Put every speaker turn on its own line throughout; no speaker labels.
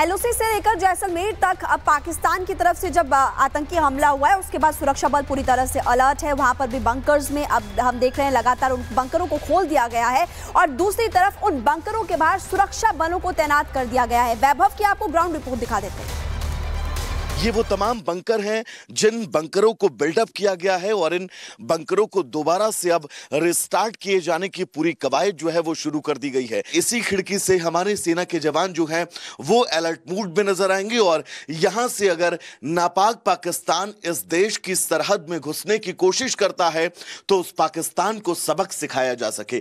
LOC से लेकर जैसलमेर तक अब पाकिस्तान की तरफ से जब आतंकी हमला हुआ है उसके बाद सुरक्षा बल पूरी तरह से अलर्ट है। वहां पर भी बंकर्स में अब हम देख रहे हैं लगातार उन बंकरों को खोल दिया गया है और दूसरी तरफ उन बंकरों के बाहर सुरक्षा बलों को तैनात कर दिया गया है। वैभव की आपको ग्राउंड रिपोर्ट दिखा देते हैं।
ये वो तमाम बंकर हैं जिन बंकरों को बिल्डअप किया गया है और इन बंकरों को दोबारा से अब रिस्टार्ट किए जाने की पूरी कवायद जो है वो शुरू कर दी गई है। इसी खिड़की से हमारे सेना के जवान जो हैं वो अलर्ट मूड में नजर आएंगे और यहां से अगर नापाक पाकिस्तान इस देश की सरहद में घुसने की कोशिश करता है तो उस पाकिस्तान को सबक सिखाया जा सके।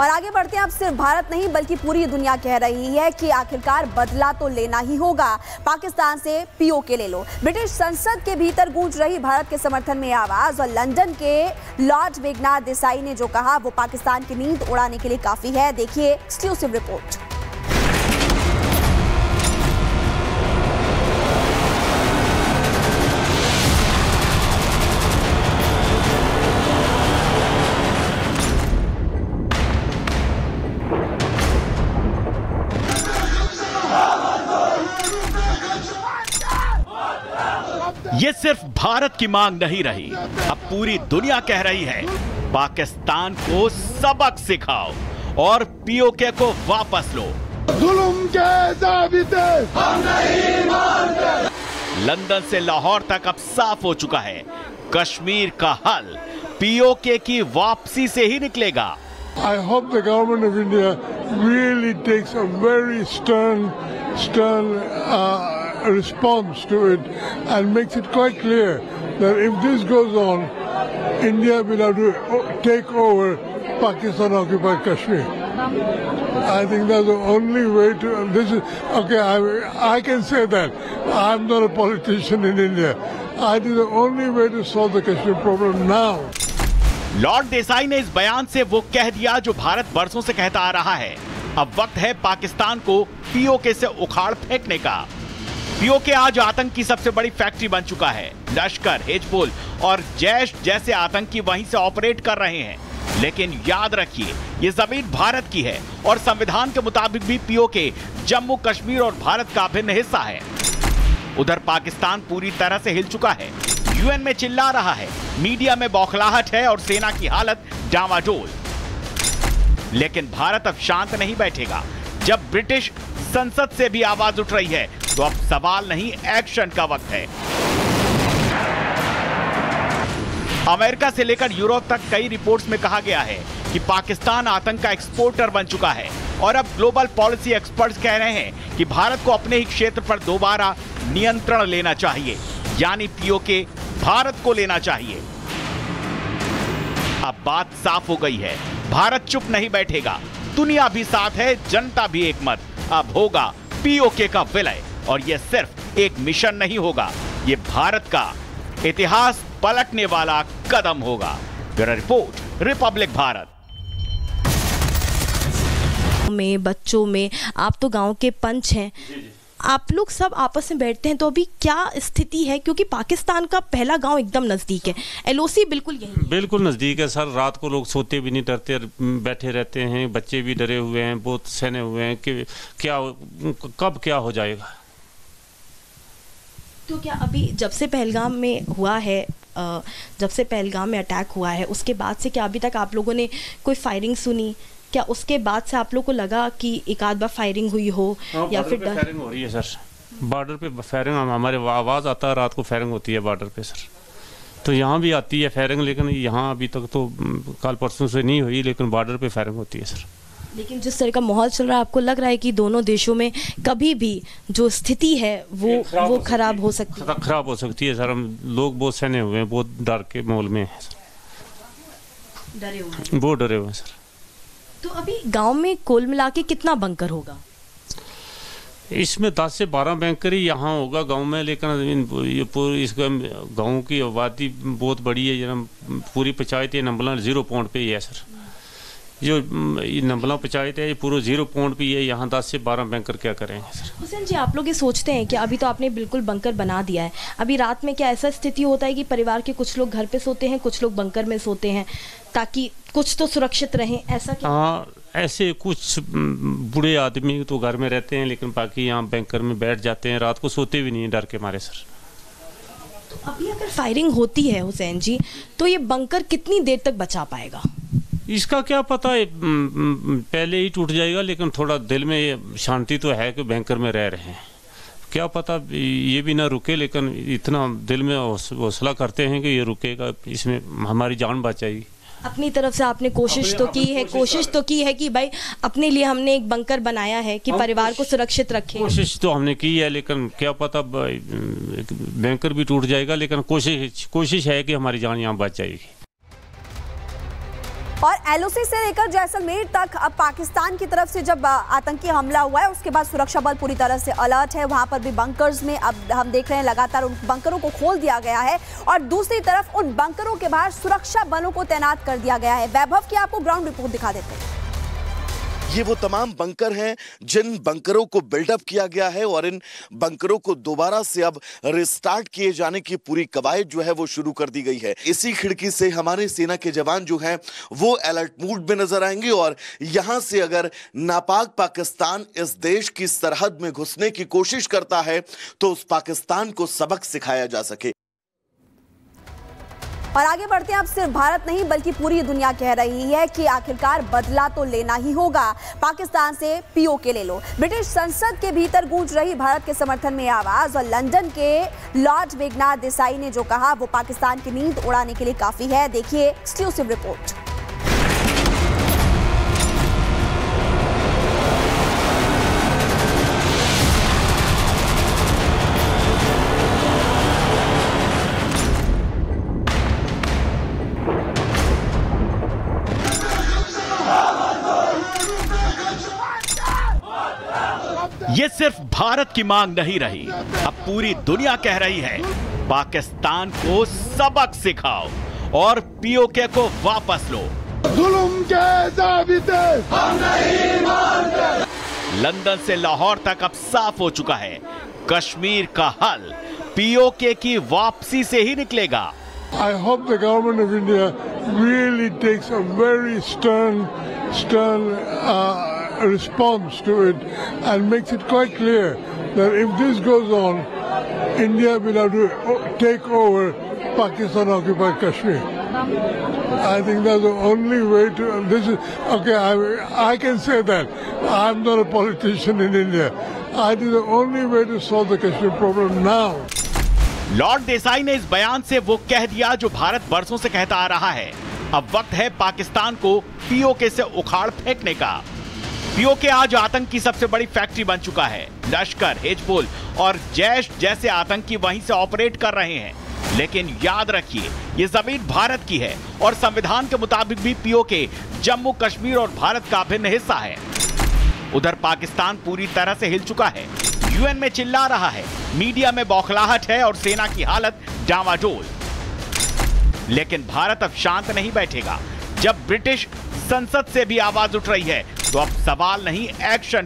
और आगे बढ़ते हैं। अब सिर्फ भारत नहीं बल्कि पूरी दुनिया कह रही है कि आखिरकार बदला तो लेना ही होगा। पाकिस्तान से पीओके ले लो। ब्रिटिश संसद के भीतर गूंज रही भारत के समर्थन में आवाज और लंदन के लॉर्ड मेघनाथ देसाई ने जो कहा वो पाकिस्तान की नींद उड़ाने के लिए काफी है। देखिए एक्सक्लूसिव रिपोर्ट।
ये सिर्फ भारत की मांग नहीं रही, अब पूरी दुनिया कह रही है पाकिस्तान को सबक सिखाओ और पीओके को वापस लो।
जुल्म के ज़ाबिते हम नहीं मानते।
लंदन से लाहौर तक अब साफ हो चुका है, कश्मीर का हल पीओके की वापसी से ही निकलेगा।
I hope the government of India really takes a very stern response to it and makes it quite clear that if this goes on, India will have to take over Pakistan-occupied Kashmir. I think that's the only way to. This is okay. I can say that I'm not a politician in India. I think the only way to solve the Kashmir problem now.
Lord Desai ने इस बयान से वो कह दिया जो भारत बरसों से कहता आ रहा है। अब वक्त है पाकिस्तान को पीओके से उखाड़ फेंकने का। पीओके आज आतंक की सबसे बड़ी फैक्ट्री बन चुका है। लश्कर, हिजबुल और जैश जैसे आतंकी वहीं से ऑपरेट कर रहे हैं। लेकिन याद रखिए ये जमीन भारत की है और संविधान के मुताबिक भी पीओके जम्मू कश्मीर और भारत का अभिन्न हिस्सा है। उधर पाकिस्तान पूरी तरह से हिल चुका है, यूएन में चिल्ला रहा है, मीडिया में बौखलाहट है और सेना की हालत डामाडोल। लेकिन भारत अब शांत नहीं बैठेगा। जब ब्रिटिश संसद से भी आवाज उठ रही है तो अब सवाल नहीं एक्शन का वक्त है। अमेरिका से लेकर यूरोप तक कई रिपोर्ट्स में कहा गया है कि पाकिस्तान आतंक का एक्सपोर्टर बन चुका है और अब ग्लोबल पॉलिसी एक्सपर्ट्स कह रहे हैं कि भारत को अपने ही क्षेत्र पर दोबारा नियंत्रण लेना चाहिए, यानी पीओके भारत को लेना चाहिए। अब बात साफ हो गई है, भारत चुप नहीं बैठेगा। दुनिया भी साथ है, जनता भी एक मत। अब होगा पीओके का विलय और यह सिर्फ एक मिशन नहीं होगा, ये भारत का इतिहास पलटने वाला कदम होगा। Bureau report, Republic Bharat.
में बच्चों में आप तो गांव के पंच हैं, आप लोग सब आपस में बैठते हैं तो अभी क्या स्थिति है? क्योंकि पाकिस्तान का पहला गांव एकदम नज़दीक है, एलओसी बिल्कुल यही
बिल्कुल नज़दीक है सर। रात को लोग सोते भी नहीं, डरते बैठे रहते हैं, बच्चे भी डरे हुए हैं, बहुत सहने हुए हैं कि क्या कब क्या हो जाएगा।
तो क्या अभी जब से पहलगाम में हुआ है, जब से पहलगाम में अटैक हुआ है उसके बाद से क्या अभी तक आप लोगों ने कोई फायरिंग सुनी? क्या उसके बाद से आप लोग को लगा कि एक आध बार फायरिंग हुई हो या फिर
फायरिंग हो रही है सर? बॉर्डर पे फायरिंग, हमारे आवाज़ आता है, रात को फायरिंग होती है बॉर्डर पे सर। तो यहाँ भी आती है फायरिंग, लेकिन यहाँ अभी तक तो कल परसों से नहीं हुई, लेकिन बॉर्डर पे फायरिंग होती है सर।
लेकिन जिस तरह का माहौल चल रहा है, आपको लग रहा है कि दोनों देशों में कभी भी जो स्थिति है वो खराब हो सकती है?
खराब हो सकती है सर। हम लोग बहुत सहने हुए हैं, बहुत डर के माहौल में हैं सर,
डरे हुए हैं,
बहुत डरे हुए हैं सर।
तो अभी गांव में कुल मिला के कितना बंकर होगा?
इसमें 10 से 12 बंकर ही यहाँ होगा गांव में, लेकिन ये पूरी इस गांव की आबादी बहुत बड़ी है। पूरी पंचायत ये नंबला 0 पॉइंट पे ही है सर। जो नंबला पंचायत है ये पूरा 0 पॉइंट पे है। यहाँ 10 से 12 बंकर क्या करें सर?
हुसैन जी, आप लोग ये सोचते हैं कि अभी तो आपने बिल्कुल बंकर बना दिया है, अभी रात में क्या ऐसा स्थिति होता है कि परिवार के कुछ लोग घर पे सोते हैं, कुछ लोग बंकर में सोते हैं ताकि कुछ तो सुरक्षित रहें, ऐसा क्या?
हाँ, ऐसे कुछ बूढ़े आदमी तो घर में रहते हैं, लेकिन बाकी यहाँ बैंकर में बैठ जाते हैं, रात को सोते भी नहीं डर के मारे सर।
अभी अगर फायरिंग होती है हुसैन जी, तो ये बंकर कितनी देर तक बचा पाएगा?
इसका क्या पता है, पहले ही टूट जाएगा, लेकिन थोड़ा दिल में शांति तो है कि बैंकर में रह रहे हैं। क्या पता ये भी ना रुके, लेकिन इतना दिल में हौसला करते हैं कि ये रुकेगा, इसमें हमारी जान बचाएगी।
अपनी तरफ से आपने कोशिश तो की है कि भाई अपने लिए हमने एक बंकर बनाया है कि परिवार को सुरक्षित रखें।
कोशिश तो हमने की है, लेकिन क्या पता बैंकर भी टूट जाएगा, लेकिन कोशिश है कि हमारी जान यहाँ बच जाएगी।
और एलओसी से लेकर जैसलमेर तक अब पाकिस्तान की तरफ से जब आतंकी हमला हुआ है, उसके बाद सुरक्षा बल पूरी तरह से अलर्ट है। वहां पर भी बंकर्स में अब हम देख रहे हैं लगातार उन बंकरों को खोल दिया गया है और दूसरी तरफ उन बंकरों के बाहर सुरक्षा बलों को तैनात कर दिया गया है। वैभव की आपको ग्राउंड रिपोर्ट दिखा देते हैं।
ये वो तमाम बंकर हैं जिन बंकरों को बिल्डअप किया गया है और इन बंकरों को दोबारा से अब रिस्टार्ट किए जाने की पूरी कवायद जो है वो शुरू कर दी गई है। इसी खिड़की से हमारे सेना के जवान जो हैं वो अलर्ट मूड में नजर आएंगे और यहां से अगर नापाक पाकिस्तान इस देश की सरहद में घुसने की कोशिश करता है तो उस पाकिस्तान को सबक सिखाया जा सके।
और आगे बढ़ते हैं, अब सिर्फ भारत नहीं बल्कि पूरी दुनिया कह रही है कि आखिरकार बदला तो लेना ही होगा। पाकिस्तान से पीओके ले लो। ब्रिटिश संसद के भीतर गूंज रही भारत के समर्थन में आवाज और लंदन के लॉर्ड मेघनाथ देसाई ने जो कहा वो पाकिस्तान की नींद उड़ाने के लिए काफी है। देखिए एक्सक्लूसिव रिपोर्ट।
ये सिर्फ भारत की मांग नहीं रही, अब पूरी दुनिया कह रही है पाकिस्तान को सबक सिखाओ और पीओके को वापस लो।
जुल्म के ज़ाबिते हम नहीं मानते।
लंदन से लाहौर तक अब साफ हो चुका है, कश्मीर का हल पीओके की वापसी से ही निकलेगा।
I hope the government of India really takes a very stern response to it and makes it quite clear that if this goes on, India will have to take over Pakistan occupied Kashmir. I think that's the only way to. This is okay. I can say that I'm not a politician in India. I think the only way to solve the Kashmir problem now.
Lord Desai ने इस बयान से वो कह दिया जो भारत बरसों से कहता आ रहा है। अब वक्त है पाकिस्तान को पीओके से उखाड़ फेंकने का। पीओके आज आतंक की सबसे बड़ी फैक्ट्री बन चुका है। लश्कर, हिजबुल और जैश जैसे आतंकी वहीं से ऑपरेट कर रहे हैं। लेकिन याद रखिए, ये जमीन भारत की है और संविधान के मुताबिक भी पीओके जम्मू कश्मीर और भारत का अभिन्न हिस्सा है। उधर पाकिस्तान पूरी तरह से हिल चुका है, यूएन में चिल्ला रहा है, मीडिया में बौखलाहट है और सेना की हालत डामाडोल। लेकिन भारत अब शांत नहीं बैठेगा। जब ब्रिटिश संसद से भी आवाज उठ रही है तो अब सवाल नहीं, एक्शन